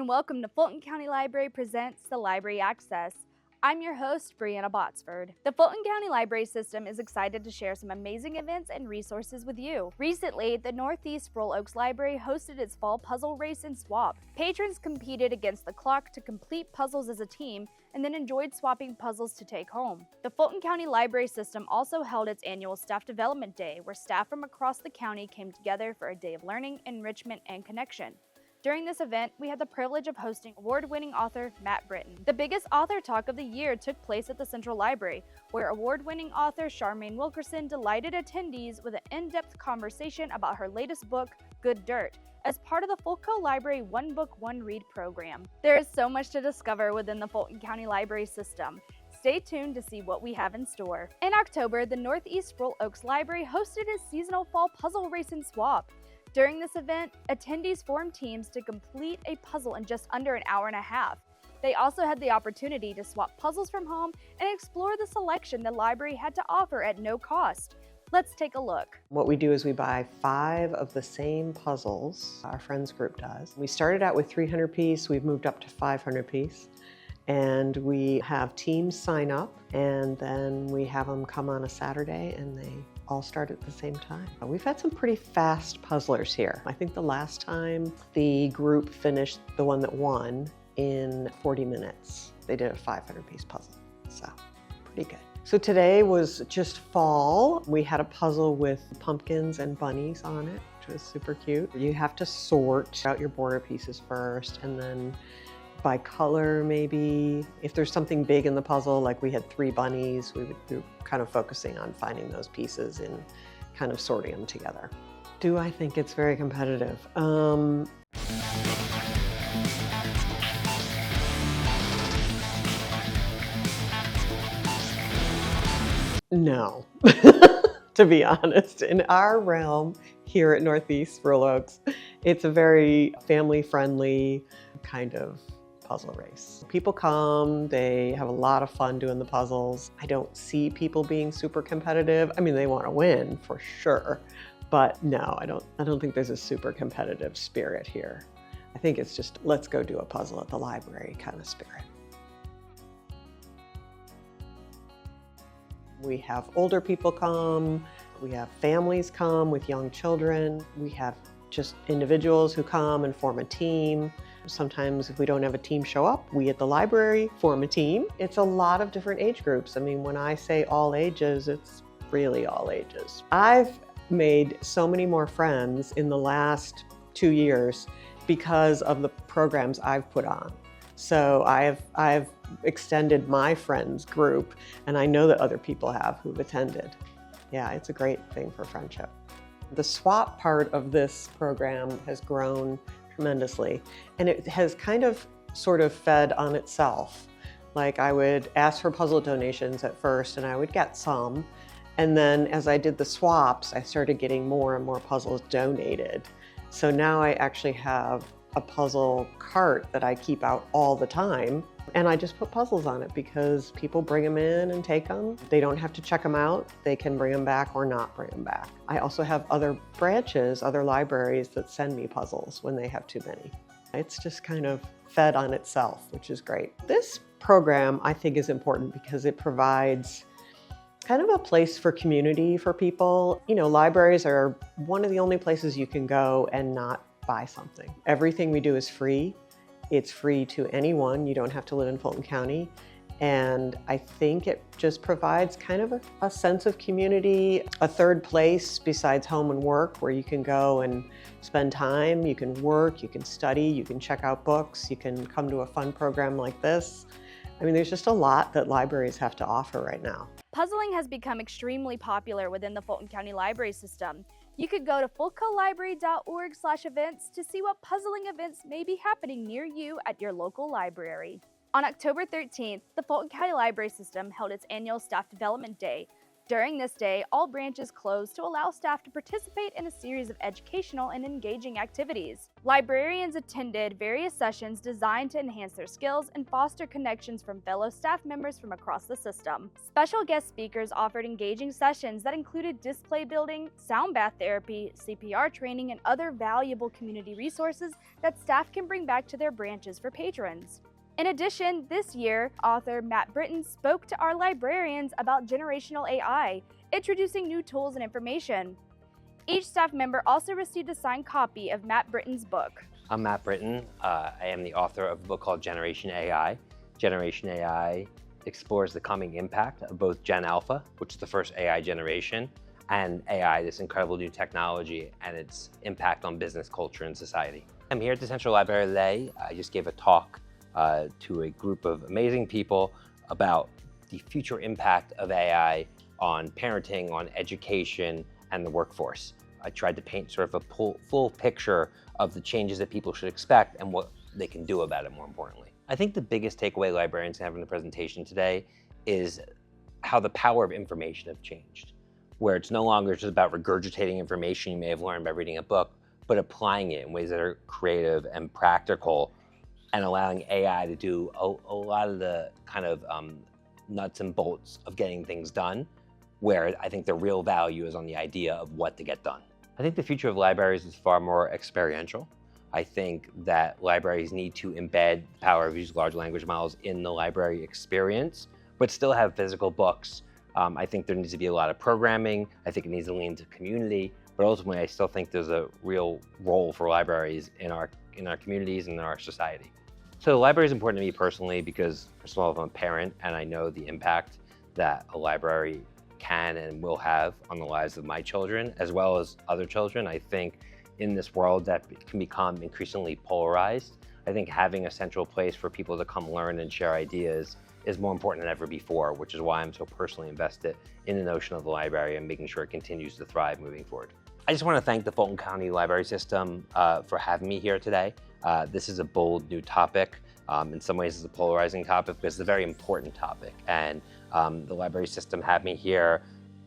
and welcome to Fulton County Library presents the Library Access. I'm your host, Brianna Botsford. The Fulton County Library System is excited to share some amazing events and resources with you. Recently, the Northeast Spruill Oaks Library hosted its fall puzzle race and swap. Patrons competed against the clock to complete puzzles as a team and then enjoyed swapping puzzles to take home. The Fulton County Library System also held its annual Staff Development Day, where staff from across the county came together for a day of learning, enrichment, and connection. During this event, we had the privilege of hosting award-winning author Matt Britton. The biggest author talk of the year took place at the Central Library, where award-winning author Charmaine Wilkerson delighted attendees with an in-depth conversation about her latest book, Good Dirt, as part of the FulcoLibrary One Book, One Read program. There is so much to discover within the Fulton County Library System. Stay tuned to see what we have in store. In October, the Northeast Spruill Oaks Library hosted a seasonal fall puzzle race and swap. During this event, attendees formed teams to complete a puzzle in just under an hour and a half. They also had the opportunity to swap puzzles from home and explore the selection the library had to offer at no cost. Let's take a look. What we do is we buy 5 of the same puzzles, our friends group does. We started out with 300 piece, we've moved up to 500 piece. And we have teams sign up, and then we have them come on a Saturday and they all start at the same time. We've had some pretty fast puzzlers here. I think the last time the group finished, the one that won, in 40 minutes. They did a 500 piece puzzle, so pretty good. So today was just fall. We had a puzzle with pumpkins and bunnies on it, which was super cute. You have to sort out your border pieces first, and then by color, maybe. If there's something big in the puzzle, like we had 3 bunnies, we would be kind of focusing on finding those pieces and kind of sorting them together. Do I think it's very competitive? No, to be honest. In our realm here at Northeast Spruill Oaks, it's a very family-friendly kind of puzzle race. People come, they have a lot of fun doing the puzzles. I don't see people being super competitive. I mean, they want to win for sure, but no, I don't think there's a super competitive spirit here. I think it's just, let's go do a puzzle at the library kind of spirit. We have older people come, we have families come with young children, we have just individuals who come and form a team. Sometimes if we don't have a team show up, we at the library form a team. It's a lot of different age groups. I mean, when I say all ages, it's really all ages. I've made so many more friends in the last 2 years because of the programs I've put on. So I've extended my friends group, and I know that other people have who've attended. Yeah, it's a great thing for friendship. The swap part of this program has grown tremendously, and it has kind of sort of fed on itself. Like, I would ask for puzzle donations at first, and I would get some, and then as I did the swaps, I started getting more and more puzzles donated. So now I actually have a puzzle cart that I keep out all the time, and I just put puzzles on it because people bring them in and take them. They don't have to check them out. They can bring them back or not bring them back. I also have other branches, other libraries that send me puzzles when they have too many. It's just kind of fed on itself, which is great. This program, I think, is important because it provides kind of a place for community for people. You know, libraries are one of the only places you can go and not buy something. Everything we do is free. It's free to anyone. You don't have to live in Fulton County. And I think it just provides kind of a sense of community, a third place besides home and work where you can go and spend time, you can work, you can study, you can check out books, you can come to a fun program like this. I mean, there's just a lot that libraries have to offer right now. Puzzling has become extremely popular within the Fulton County Library System. You could go to fulcolibrary.org/events to see what puzzling events may be happening near you at your local library. On October 13th, the Fulton County Library System held its annual Staff Development Day. During this day, all branches closed to allow staff to participate in a series of educational and engaging activities. Librarians attended various sessions designed to enhance their skills and foster connections from fellow staff members from across the system. Special guest speakers offered engaging sessions that included display building, sound bath therapy, CPR training, and other valuable community resources that staff can bring back to their branches for patrons. In addition, this year, author Matt Britton spoke to our librarians about generational AI, introducing new tools and information. Each staff member also received a signed copy of Matt Britton's book. I'm Matt Britton. I am the author of a book called Generation AI. Generation AI explores the coming impact of both Gen Alpha, which is the first AI generation, and AI, this incredible new technology, and its impact on business culture and society. I'm here at the Central Library today. I just gave a talk to a group of amazing people about the future impact of AI on parenting, on education, and the workforce. I tried to paint sort of a full picture of the changes that people should expect and what they can do about it, more importantly. I think the biggest takeaway librarians have in the presentation today is how the power of information have changed, where it's no longer just about regurgitating information you may have learned by reading a book, but applying it in ways that are creative and practical and allowing AI to do a lot of the kind of nuts and bolts of getting things done, where I think the real value is on the idea of what to get done. I think the future of libraries is far more experiential. I think that libraries need to embed the power of these large language models in the library experience, but still have physical books. I think there needs to be a lot of programming. I think it needs to lean to community, but ultimately I still think there's a real role for libraries in our communities and in our society. So the library is important to me personally because, first of all, I'm a parent and I know the impact that a library can and will have on the lives of my children, as well as other children. I think in this world that can become increasingly polarized, I think having a central place for people to come learn and share ideas is more important than ever before, which is why I'm so personally invested in the notion of the library and making sure it continues to thrive moving forward. I just want to thank the Fulton County Library System for having me here today. This is a bold new topic. In some ways, it's a polarizing topic, but it's a very important topic. And the library system had me here,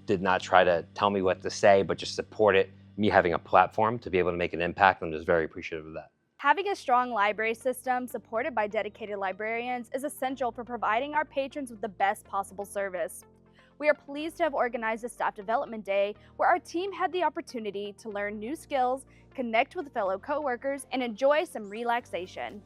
did not try to tell me what to say, but just supported me having a platform to be able to make an impact. I'm just very appreciative of that. Having a strong library system supported by dedicated librarians is essential for providing our patrons with the best possible service. We are pleased to have organized a Staff Development Day where our team had the opportunity to learn new skills, connect with fellow coworkers, and enjoy some relaxation.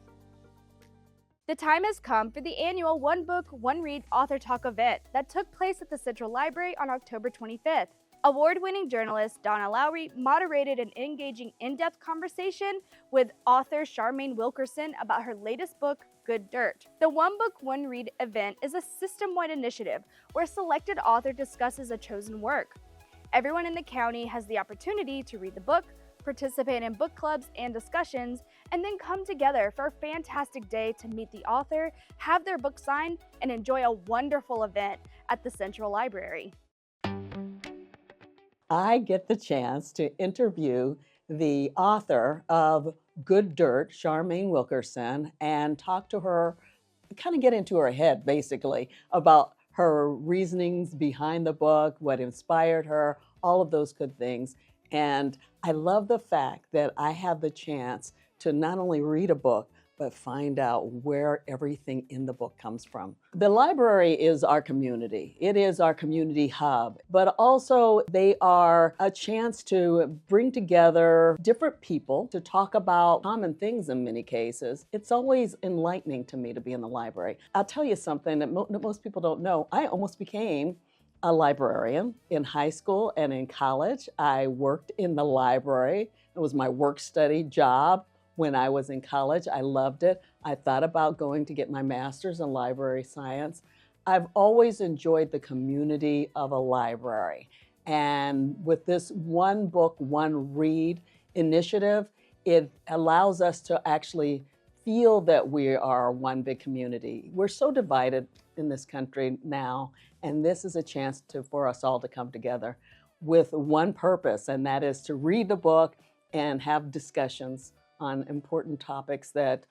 The time has come for the annual One Book, One Read Author Talk event that took place at the Central Library on October 25th. Award-winning journalist Donna Lowry moderated an engaging, in-depth conversation with author Charmaine Wilkerson about her latest book, Good Dirt. The One Book, One Read event is a system-wide initiative where a selected author discusses a chosen work. Everyone in the county has the opportunity to read the book, participate in book clubs and discussions, and then come together for a fantastic day to meet the author, have their book signed, and enjoy a wonderful event at the Central Library. I get the chance to interview the author of Good Dirt, Charmaine Wilkerson, and talk to her, kind of get into her head, basically, about her reasonings behind the book, what inspired her, all of those good things. And I love the fact that I have the chance to not only read a book, but find out where everything in the book comes from. The library is our community. It is our community hub, but also they are a chance to bring together different people to talk about common things in many cases. It's always enlightening to me to be in the library. I'll tell you something that most people don't know. I almost became a librarian in high school and in college. I worked in the library. It was my work-study job. When I was in college, I loved it. I thought about going to get my master's in library science. I've always enjoyed the community of a library. And with this One Book, One Read initiative, it allows us to actually feel that we are one big community. We're so divided in this country now, and this is a chance for us all to come together with one purpose, and that is to read the book and have discussions on important topics that,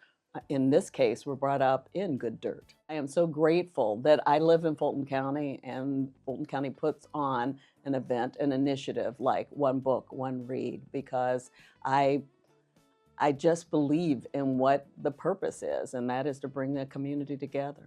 in this case, were brought up in Good Dirt. I am so grateful that I live in Fulton County, and Fulton County puts on an event, an initiative like One Book, One Read, because I I just believe in what the purpose is, and that is to bring the community together.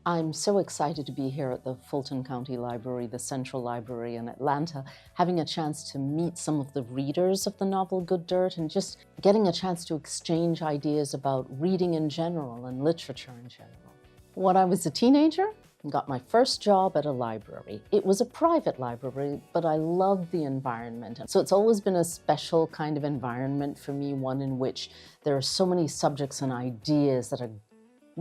I'm so excited to be here at the Fulton County Library, the Central Library in Atlanta, having a chance to meet some of the readers of the novel Good Dirt and just getting a chance to exchange ideas about reading in general and literature in general. When I was a teenager, I got my first job at a library. It was a private library, but I loved the environment. So it's always been a special kind of environment for me, one in which there are so many subjects and ideas that are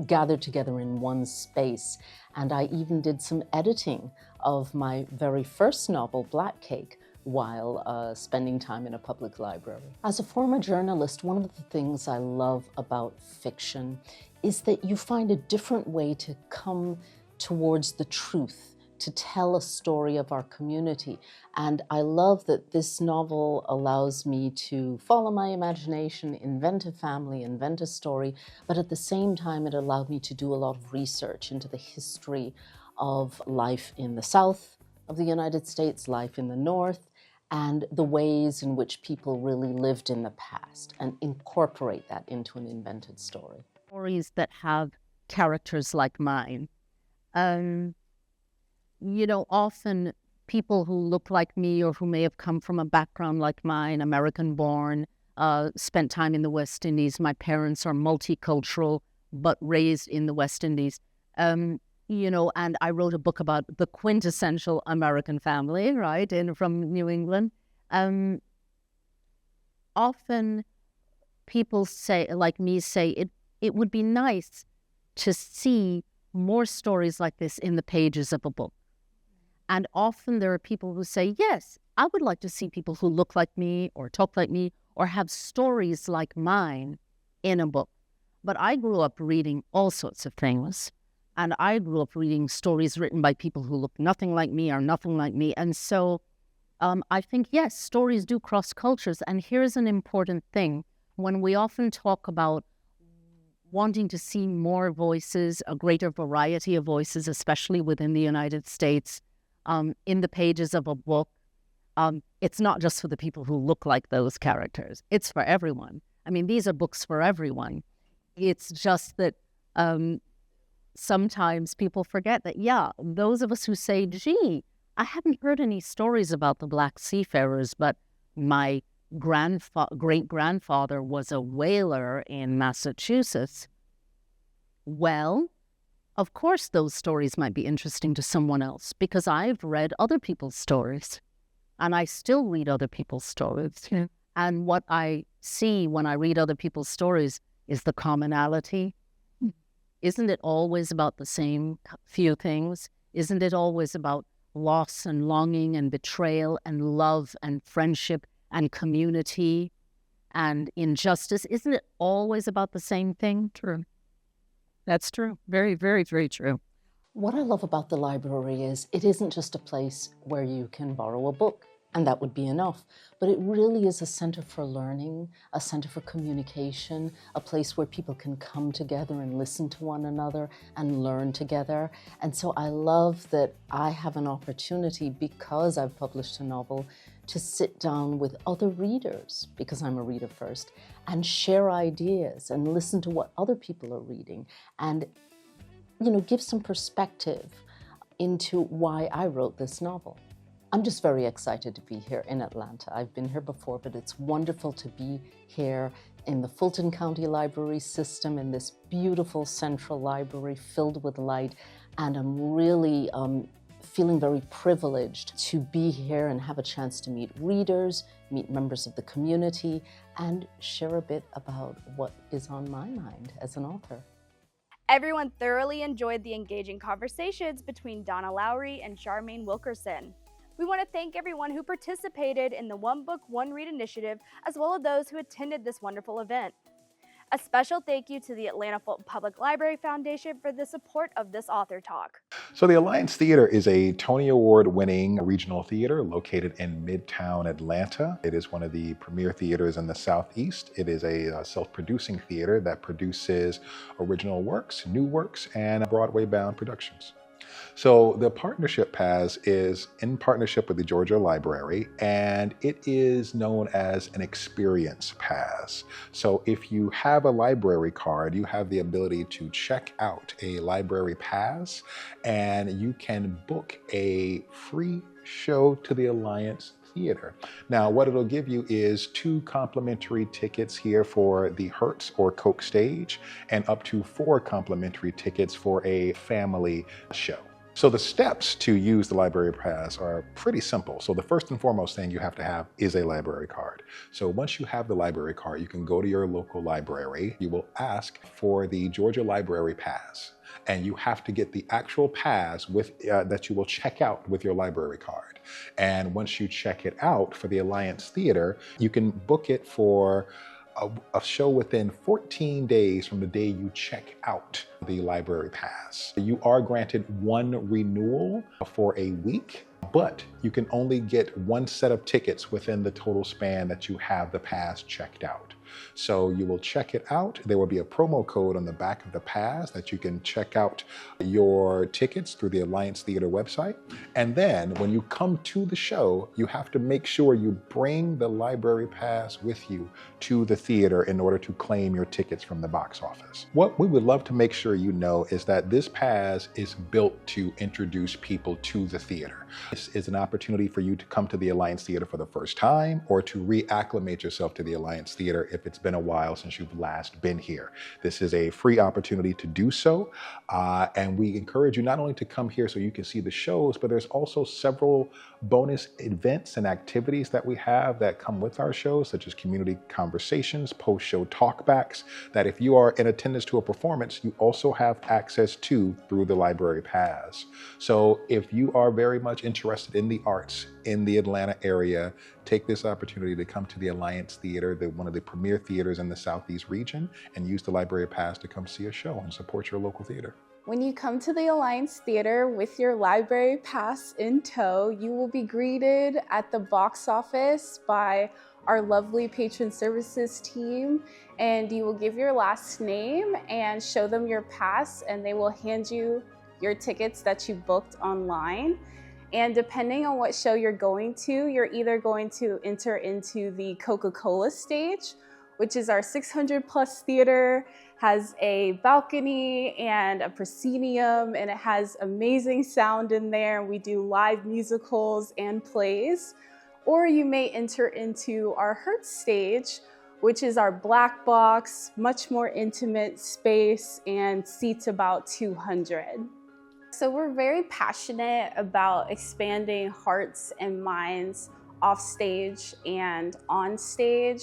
gathered together in one space. And I even did some editing of my very first novel, Black Cake, while spending time in a public library. As a former journalist, one of the things I love about fiction is that you find a different way to come towards the truth, to tell a story of our community. And I love that this novel allows me to follow my imagination, invent a family, invent a story, but at the same time it allowed me to do a lot of research into the history of life in the South of the United States, life in the North, and the ways in which people really lived in the past, and incorporate that into an invented story. Stories that have characters like mine. Often people who look like me or who may have come from a background like mine, American born, spent time in the West Indies. My parents are multicultural, but raised in the West Indies. And I wrote a book about the quintessential American family, right, from New England. Often people say, like me, it would be nice to see more stories like this in the pages of a book. And often there are people who say, yes, I would like to see people who look like me or talk like me or have stories like mine in a book. But I grew up reading all sorts of things. And I grew up reading stories written by people who look nothing like me or nothing like me. And so I think, yes, stories do cross cultures. And here's an important thing. When we often talk about wanting to see more voices, a greater variety of voices, especially within the United States, in the pages of a book, it's not just for the people who look like those characters. It's for everyone. I mean, these are books for everyone. It's just that sometimes people forget that, those of us who say, gee, I haven't heard any stories about the Black seafarers, but my great-grandfather was a whaler in Massachusetts. Well, of course those stories might be interesting to someone else because I've read other people's stories and I still read other people's stories. Yeah. And what I see when I read other people's stories is the commonality. Isn't it always about the same few things? Isn't it always about loss and longing and betrayal and love and friendship and community and injustice? Isn't it always about the same thing? True. That's true. Very, very, very true. What I love about the library is it isn't just a place where you can borrow a book, and that would be enough, but it really is a center for learning, a center for communication, a place where people can come together and listen to one another and learn together. And so I love that I have an opportunity, because I've published a novel, to sit down with other readers, because I'm a reader first, and share ideas and listen to what other people are reading and, give some perspective into why I wrote this novel. I'm just very excited to be here in Atlanta. I've been here before, but it's wonderful to be here in the Fulton County Library System, in this beautiful central library filled with light. And I'm really feeling very privileged to be here and have a chance to meet readers, meet members of the community, and share a bit about what is on my mind as an author. Everyone thoroughly enjoyed the engaging conversations between Donna Lowry and Charmaine Wilkerson. We want to thank everyone who participated in the One Book, One Read initiative, as well as those who attended this wonderful event. A special thank you to the Atlanta Fulton Public Library Foundation for the support of this author talk. So the Alliance Theater is a Tony Award-winning regional theater located in Midtown Atlanta. It is one of the premier theaters in the Southeast. It is a self-producing theater that produces original works, new works, and Broadway-bound productions. So the partnership pass is in partnership with the Georgia Library, and it is known as an experience pass. So if you have a library card, you have the ability to check out a library pass, and you can book a free show to the Alliance Theater. Now, what it'll give you is 2 complimentary tickets here for the Hertz or Coke stage, and up to 4 complimentary tickets for a family show. So the steps to use the library pass are pretty simple. So the first and foremost thing you have to have is a library card. So once you have the library card, you can go to your local library. You will ask for the Georgia Library Pass, and you have to get the actual pass with that you will check out with your library card. And once you check it out for the Alliance Theater, you can book it for a show within 14 days from the day you check out the library pass. You are granted 1 renewal for a week, but you can only get 1 set of tickets within the total span that you have the pass checked out. So you will check it out. There will be a promo code on the back of the pass that you can check out your tickets through the Alliance Theater website. And then when you come to the show, you have to make sure you bring the library pass with you to the theater in order to claim your tickets from the box office. What we would love to make sure you know is that this pass is built to introduce people to the theater. This is an opportunity for you to come to the Alliance Theater for the first time, or to reacclimate yourself to the Alliance Theater if it's been a while since you've last been here. This is a free opportunity to do so, and we encourage you not only to come here so you can see the shows, but there's also several bonus events and activities that we have that come with our shows, such as community conversations, post-show talkbacks, that if you are in attendance to a performance, you also have access to through the Library Pass. So if you are very much interested in the arts in the Atlanta area, take this opportunity to come to the Alliance Theater, one of the premier theaters in the Southeast region, and use the Library Pass to come see a show and support your local theater. When you come to the Alliance Theater with your library pass in tow, you will be greeted at the box office by our lovely patron services team, and you will give your last name and show them your pass, and they will hand you your tickets that you booked online. And depending on what show you're going to, you're either going to enter into the Coca-Cola stage, which is our 600 plus theater, has a balcony and a proscenium, and it has amazing sound in there. We do live musicals and plays. Or you may enter into our Hertz stage, which is our black box, much more intimate space, and seats about 200. So we're very passionate about expanding hearts and minds off stage and on stage.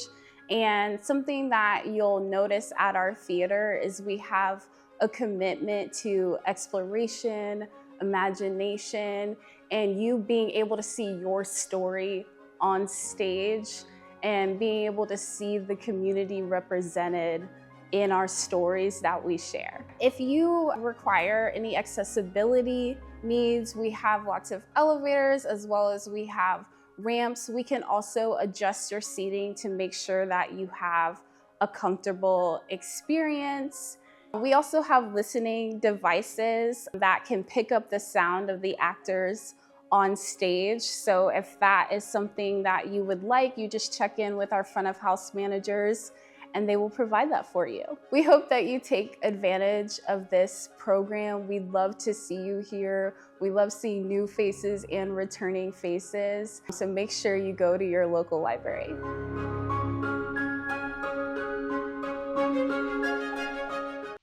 And something that you'll notice at our theater is we have a commitment to exploration, imagination, and you being able to see your story on stage and being able to see the community represented in our stories that we share. If you require any accessibility needs, we have lots of elevators, as well as we have ramps. We can also adjust your seating to make sure that you have a comfortable experience. We also have listening devices that can pick up the sound of the actors on stage. So if that is something that you would like, you just check in with our front of house managers and they will provide that for you. We hope that you take advantage of this program. We'd love to see you here. We love seeing new faces and returning faces. So make sure you go to your local library.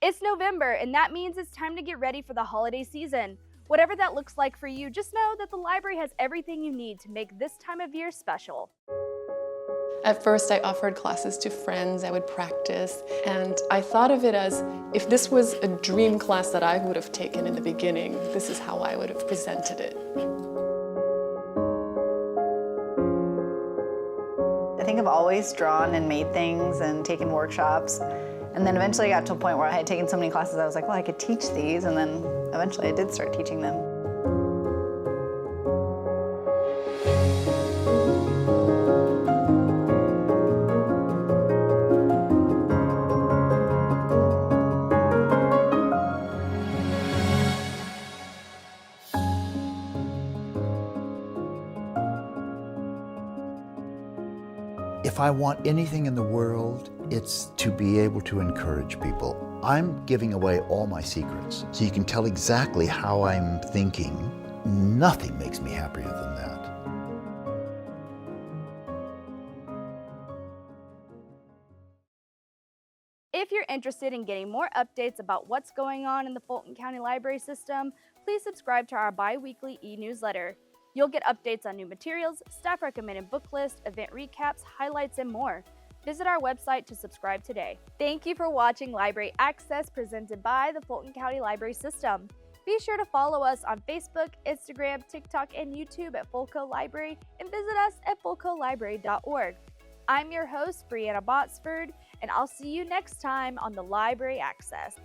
It's November, and that means it's time to get ready for the holiday season. Whatever that looks like for you, just know that the library has everything you need to make this time of year special. At first, I offered classes to friends. I would practice, and I thought of it as, if this was a dream class that I would have taken in the beginning, this is how I would have presented it. I think I've always drawn and made things and taken workshops, and then eventually I got to a point where I had taken so many classes I was like, well, I could teach these, and then eventually I did start teaching them. If I want anything in the world, it's to be able to encourage people. I'm giving away all my secrets, so you can tell exactly how I'm thinking. Nothing makes me happier than that. If you're interested in getting more updates about what's going on in the Fulton County Library System, please subscribe to our bi-weekly e-newsletter. You'll get updates on new materials, staff recommended book lists, event recaps, highlights, and more. Visit our website to subscribe today. Thank you for watching Library Access presented by the Fulton County Library System. Be sure to follow us on Facebook, Instagram, TikTok, and YouTube at FulcoLibrary, and visit us at FulcoLibrary.org. I'm your host, Brianna Botsford, and I'll see you next time on the Library Access.